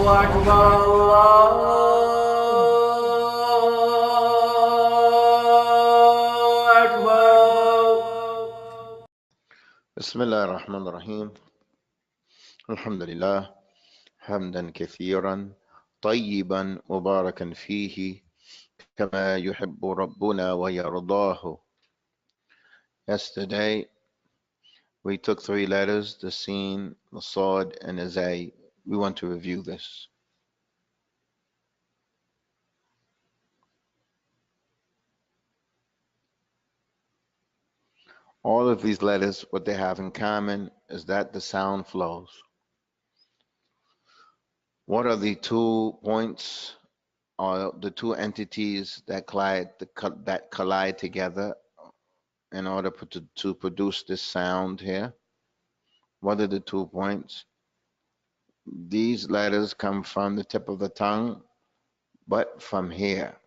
أكبر الله أكبر. بسم الله الرحمن الرحيم. الحمد لله حمدا كثيرا طيبا مباركا فيه كما يحب ربنا ويرضاه. Yesterday we took 3 letters, the Sin, the Sod, and the Zay. We want to review this. All of these letters, what they have in common is that the sound flows. What are the 2 points or the 2 entities that collide together in order to produce this sound here? What are the 2 points? These letters come from the tip of the tongue, but from here.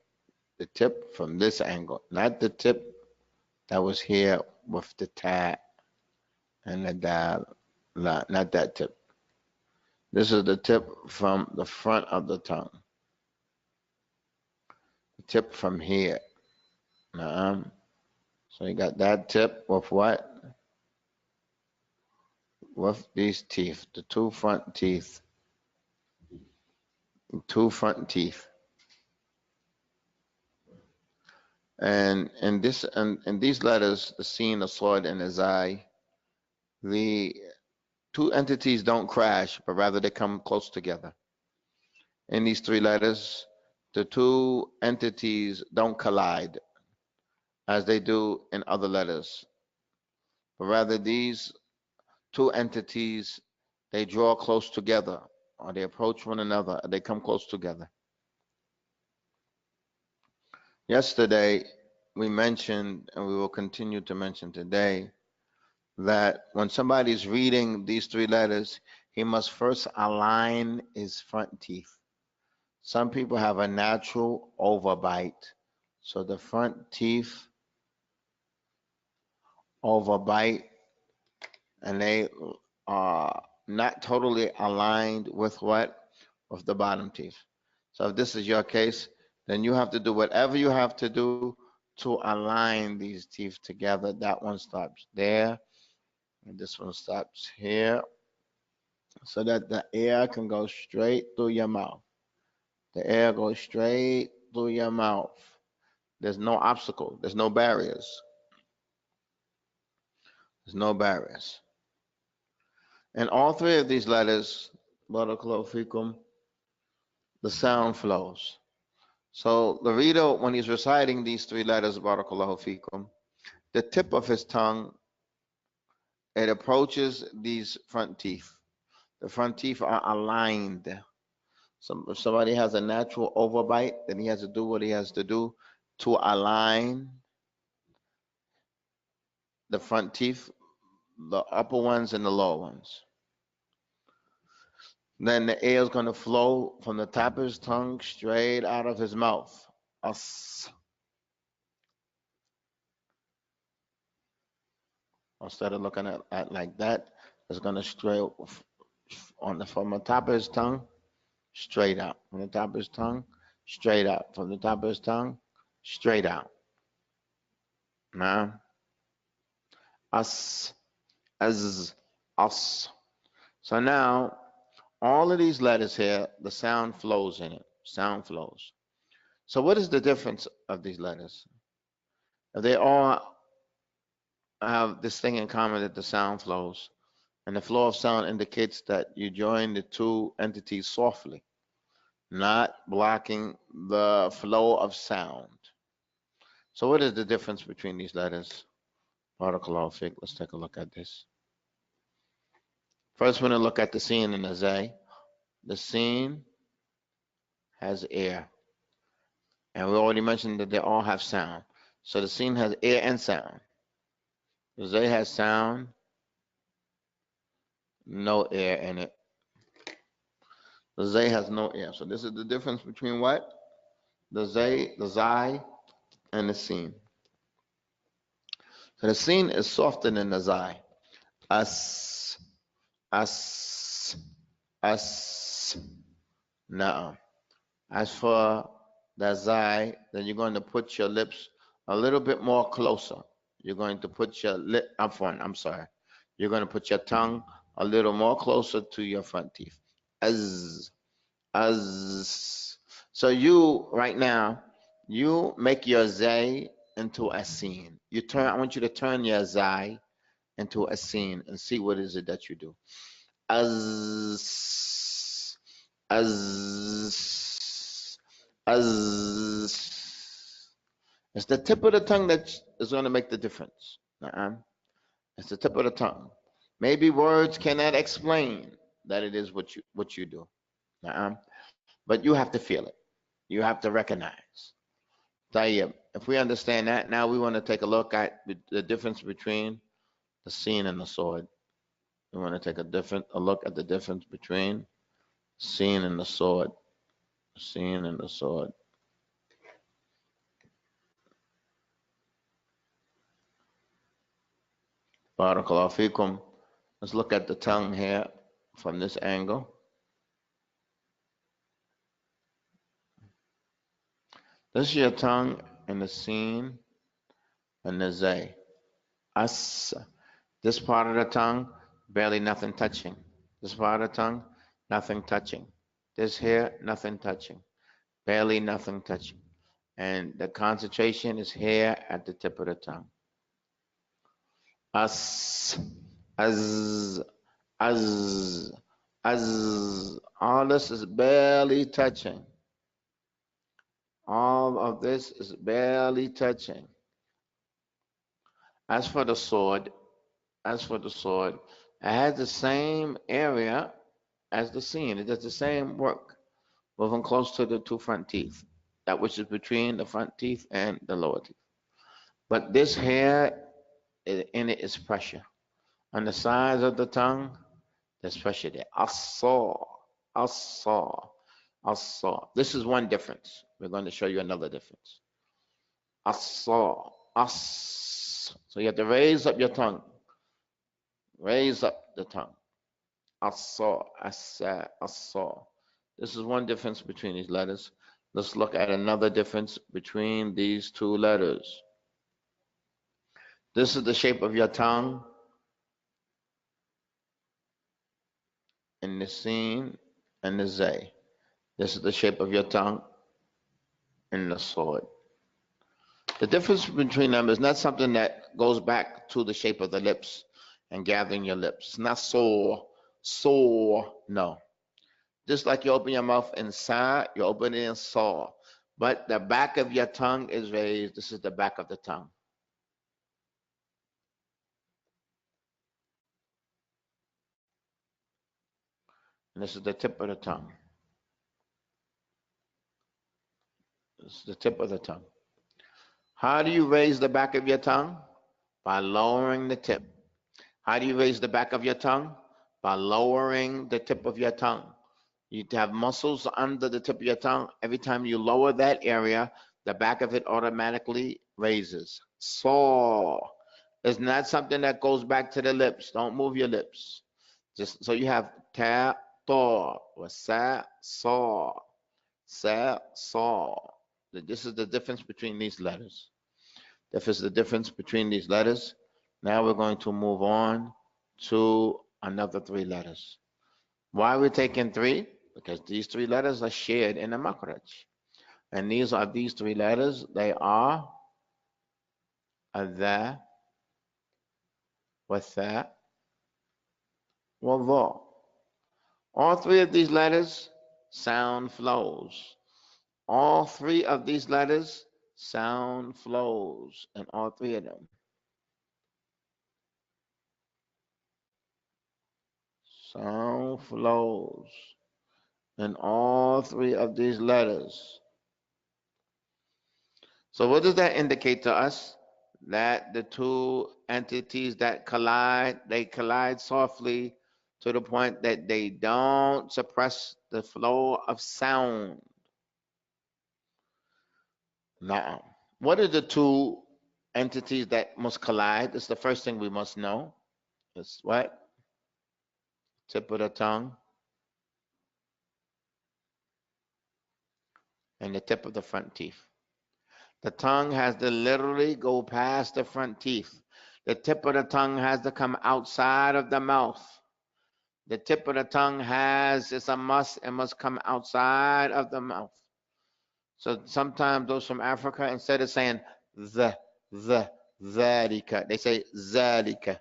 The tip from this angle, not the tip that was here with the ta and the dal, not that tip. This is the tip from the front of the tongue. The tip from here. So you got that tip with what? With these teeth, the 2 front teeth. 2 front teeth. And in these letters, the Sin, the Sod, and the Zai, the 2 entities don't crash, but rather they come close together. In these 3 letters, the 2 entities don't collide as they do in other letters, but rather these 2 entities, they draw close together, or they approach one another, or they come close together. Yesterday, we mentioned, and we will continue to mention today, that when somebody's reading these 3 letters, he must first align his front teeth. Some people have a natural overbite, so the front teeth overbite, and they are not totally aligned with what? With the bottom teeth. So if this is your case, then you have to do whatever you have to do to align these teeth together. That one stops there, and this one stops here, so that the air can go straight through your mouth. The air goes straight through your mouth. There's no obstacle. There's no barriers. There's no barriers. And all 3 of these letters, barakallahu fikum, the sound flows. So the reader, when he's reciting these 3 letters, barakallahu fikum, the tip of his tongue, it approaches these front teeth. The front teeth are aligned. If somebody has a natural overbite, then he has to do what he has to do to align the front teeth, the upper ones and the lower ones. Then the air is going to flow from the top of his tongue straight out of his mouth. As. Instead of looking at like that, it's going to straight from the top of his tongue, straight out. From the top of his tongue, straight out. From the top of his tongue, straight out. Now, as, as. So now, all of these letters here, the sound flows in it. Sound flows. So what is the difference of these letters? They all have this thing in common, that the sound flows. And the flow of sound indicates that you join the 2 entities softly, not blocking the flow of sound. So what is the difference between these letters? Barakallahu fiqh. Let's take a look at this. First, we're going to look at the Sin and the Zay. The Sin has air. And we already mentioned that they all have sound. So the Sin has air and sound. The Zay has sound, no air in it. The Zay has no air. So this is the difference between what? The Zay, and the Sin. So the Sin is softer than the Zay. As. No. As for the zai, then you're going to put your lips a little bit more closer. You're going to put your lip up front. I'm sorry. You're going to put your tongue a little more closer to your front teeth. Az, az. So you right now, you make your zay into a scene. You turn. I want you to turn your zai into a scene and see what is it that you do. Az, az, az. It's the tip of the tongue that is going to make the difference. It's the tip of the tongue. Maybe words cannot explain that it is what you do. But you have to feel it. You have to recognize. Tayyib. If we understand that, now we want to take a look at the difference between the scene and the sword. We want to take a look at the difference between scene and the sword. Scene and the sword. Barakallahu fikum. Let's look at the tongue here from this angle. This is your tongue and the scene and the zay. As. This part of the tongue, barely nothing touching. This part of the tongue, nothing touching. This here, nothing touching. Barely nothing touching. And the concentration is here at the tip of the tongue. As, as, as, as. All this is barely touching. All of this is barely touching. As for the sword, it has the same area as the scene. It does the same work, moving close to the two front teeth, that which is between the front teeth and the lower teeth. But this hair in it is pressure. On the sides of the tongue, there's pressure there. As-saw, as-saw, as-saw. This is one difference. We're going to show you another difference. As-saw, as. So you have to raise up your tongue. Raise up the tongue. As-saw, as-sa, as-saw. This is one difference between these letters. Let's look at another difference between these two letters. This is the shape of your tongue in the scene and the zay. This is the shape of your tongue in the sword. The difference between them is not something that goes back to the shape of the lips and gathering your lips. It's not sore, no. Just like you open your mouth in sa, you open it in saw. But the back of your tongue is raised. This is the back of the tongue. And this is the tip of the tongue. This is the tip of the tongue. How do you raise the back of your tongue? By lowering the tip. How do you raise the back of your tongue? By lowering the tip of your tongue. You have muscles under the tip of your tongue. Every time you lower that area, the back of it automatically raises. Saw is not something that goes back to the lips. Don't move your lips. Just so you have ta, to, or sa, saw, sa, saw. This is the difference between these letters. This is the difference between these letters. Now we're going to move on to another three letters. Why are we taking three? Because these three letters are shared in the makhraj. And these three letters, they are adha, watha, wadha. All three of these letters, sound flows. All three of these letters, sound flows in all three of them. Sound flows in all three of these letters. So what does that indicate to us? That the two entities that collide, they collide softly to the point that they don't suppress the flow of sound. Now, what are the two entities that must collide? This is the first thing we must know. It's what? Tip of the tongue and the tip of the front teeth. The tongue has to literally go past the front teeth. The tip of the tongue has to come outside of the mouth. The tip of the tongue it's a must, it must come outside of the mouth. So sometimes those from Africa, instead of saying zalika, they say zalika.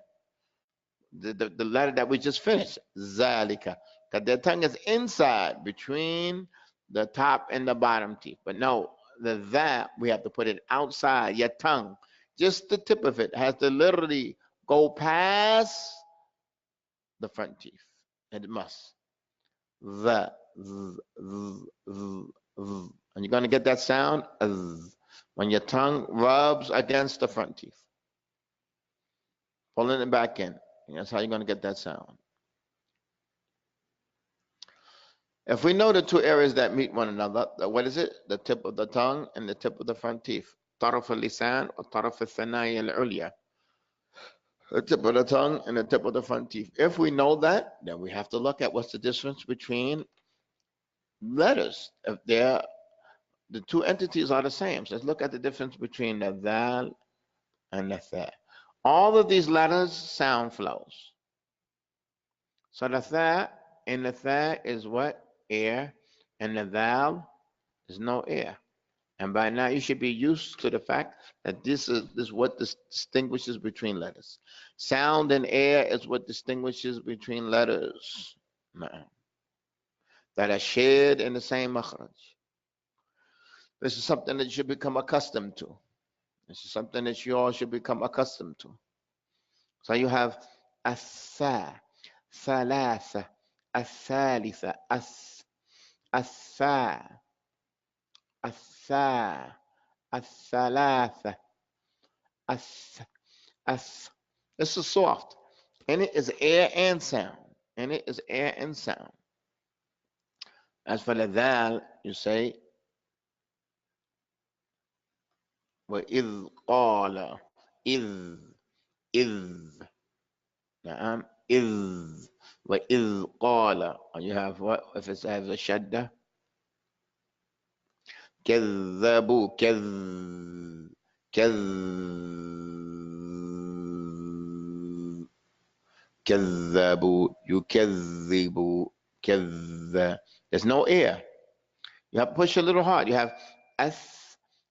The letter that we just finished, zalika. Because their tongue is inside between the top and the bottom teeth. But no, that we have to put it outside your tongue. Just the tip of it has to literally go past the front teeth. It must. The, and you're going to get that sound when your tongue rubs against the front teeth. Pulling it back in. And that's how you're going to get that sound. If we know the two areas that meet one another, what is it? The tip of the tongue and the tip of the front teeth. طرف اللسان وطرف الثنايا العليا. The tip of the tongue and the tip of the front teeth. If we know that, then we have to look at what's the difference between letters. If the two entities are the same, so let's look at the difference between the dal and the tha. All of these letters sound flows. So the tha in the tha is what? Air. And the dal is no air. And by now you should be used to the fact that this is what distinguishes between letters. Sound and air is what distinguishes between letters that are shared in the same makhraj. This is something that you should become accustomed to. This is something that you all should become accustomed to. So you have الثا ثلاثة الثالثة الثا الثا الثلاثة This is soft. And it is air and sound. And it is air and sound. As for the dal, you say وإذ قال إذ نعم إذ وإذ قال. You have what if it has a shadda? كذبوا كذبوا يكذبوا كذب. There's no air. You have to push a little hard. You have as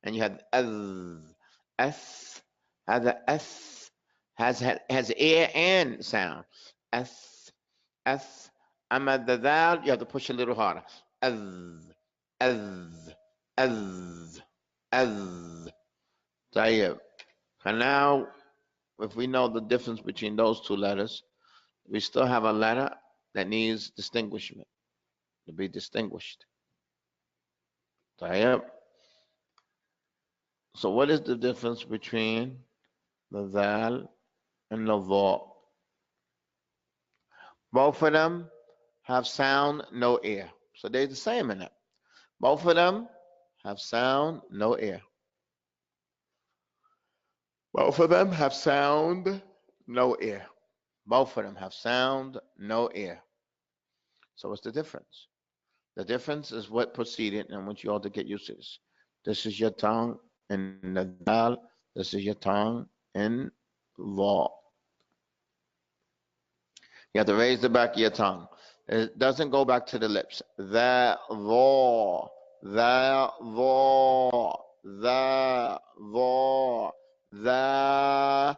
and you have as has a s has air and sound. As I'm at the dal, you have to push a little harder. As طيب. And now, if we know the difference between those two letters, we still have a letter that needs distinguishment, to be distinguished. طيب. So what is the difference between the dal and the dha? Both of them have sound, no air. So they're the same in it. Both of them have sound, no air. Both of them have sound, no air. Both of them have sound, no air. So what's the difference? The difference is what preceded, and I want you all to get used to this. This is your tongue in the dal. This is your tongue in dha. You have to raise the back of your tongue. It doesn't go back to the lips. The dha, the dha, the dha, the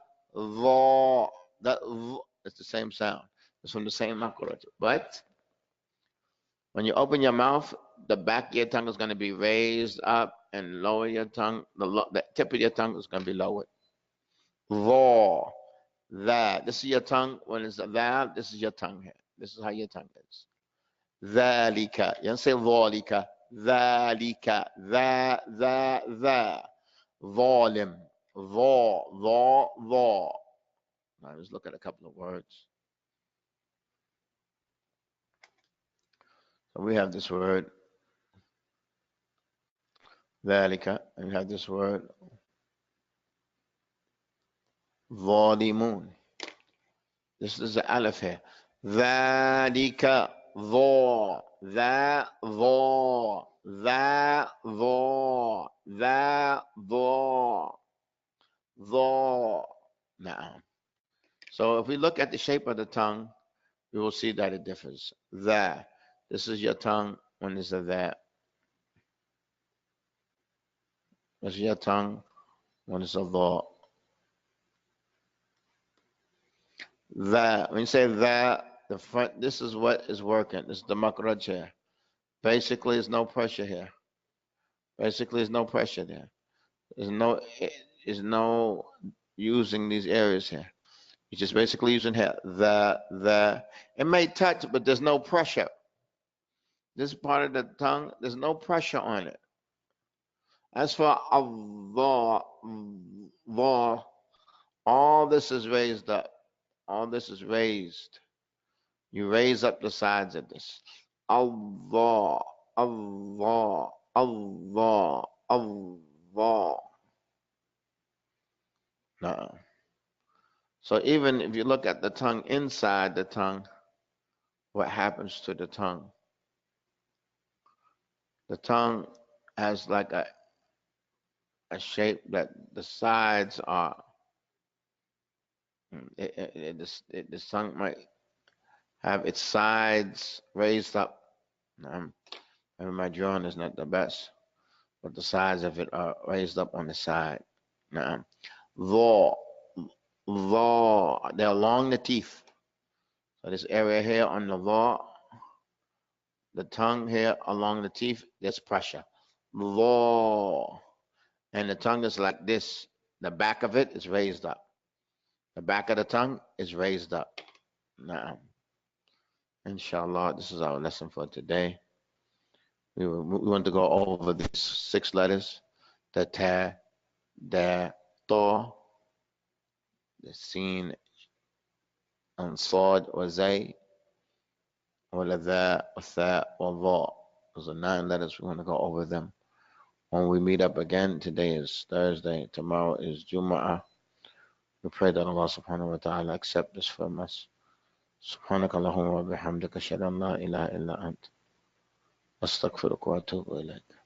dha. It's the same sound. It's from the same makhraj. But when you open your mouth, the back of your tongue is going to be raised up, and lower your tongue. The tip of your tongue is going to be lowered. Dha. That. This is your tongue. When it's a that, this is your tongue here. This is how your tongue is. Dhalika. You don't say dhalika. Dhalika. Dha. Volume. Dha. Now let's look at a couple of words. So we have this word. Dhalika. And we have this word. ظالمون. This is the aleph here. ذلك ظا ذا ظا Tha, thaw, tha, thaw, thaw. Now, so if we look at the shape of the tongue, we will see that it differs. Tha, this is your tongue when it's a that. This is your tongue when it's a thaw. That when you say that, the front, this is what is working. This is the makraj here. Basically, there's no pressure here. Basically, there's no pressure there. There's no using these areas here. You're just basically using here. The. It may touch, but there's no pressure. This part of the tongue, there's no pressure on it. As for Allah, all this is raised up. All this is raised. You raise up the sides of this. Allah, Allah, Allah, Allah. No. So even if you look at the tongue inside the tongue, what happens to the tongue? The tongue has like a shape that the sides are. The tongue might have its sides raised up. Maybe my drawing is not the best, but the sides of it are raised up on the side. Law, they're along the teeth. So this area here on the law, the tongue here along the teeth, there's pressure. Law, and the tongue is like this. The back of it is raised up. The back of the tongue is raised up. Now, inshallah, this is our lesson for today. We want to go over these 6 letters: the ta, da, to, the sin, and sad or zay, or the tha, or tha, or dha. Those are 9 letters. We want to go over them. When we meet up again, today is Thursday, tomorrow is Jum'ah. We pray that Allah subhanahu wa ta'ala accept this from us. سبحانك اللهم وبحمدك أشهد أن لا إله إلا أنت أستغفرك وأتوب إليك.